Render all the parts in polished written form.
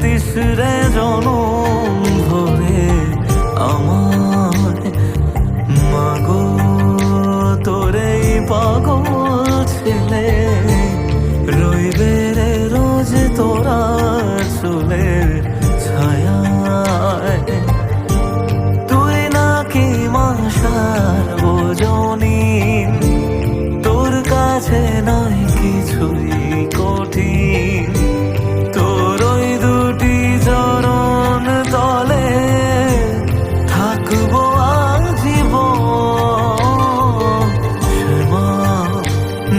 This রে জনম ভরে আমায়। মাগো তোরে পাগল ছেলে রইবে রে রোজ তোরা চুলের ছায়ায়। তুই নাকি মাসার বোঝনি, তোর কাছে নাই কিছুই কঠিন। তোর ওই দুটি চরণ তলে থাকবো আজীবন।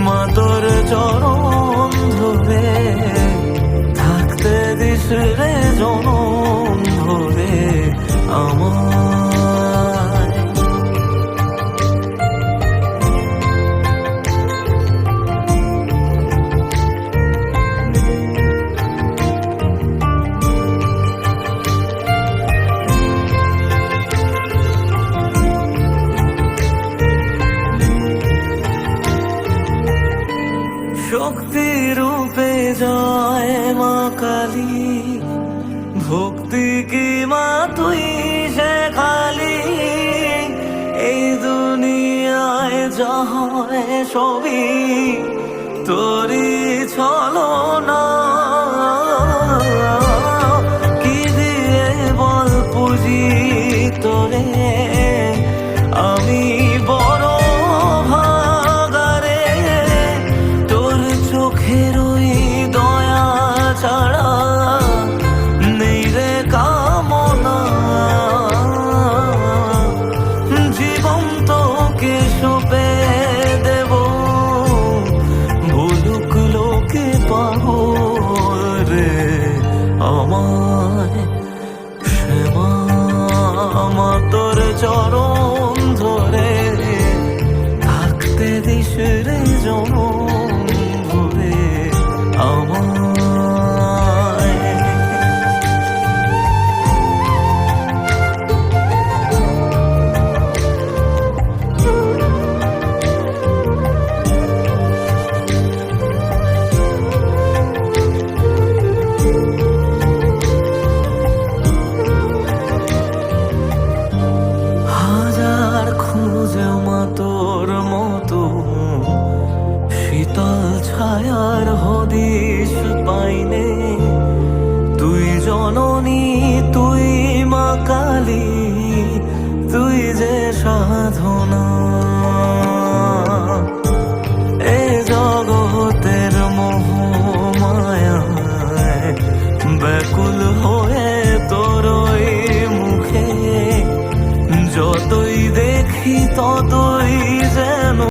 মা তোর চরণ ধরে থাকতে দিস রে জনম ভরে আমায়। শক্তি রূপে জয় মা কালী, ভক্তি কি মা তুই সে খালি। এই দুনিয়ায় যা হয় সবই তোরই ছলনা। কি দিয়ে বল পুজি তোরে আমি বড় ভাগারে। তোর চোখের ওই দয়া ছাড়া নেই রে কামনা। জীবন তোকে সঁপে দেব, বলুক লোকে পাগল রে আমায়। শ্যামা মা তোর চরণ ধরে থাকতে দিস রে জনম ভরে আমায়। হাজার খুঁজে মা তোর মতো শীতল ছায়ার হদিশ পাইনে। তুই জননী তুই মা কালী, তুই যে সাধনা। এ জগতের মোহ মায়ায় ব্যাকুল হয়ে তোর ওই মুখে যতই দেখি তত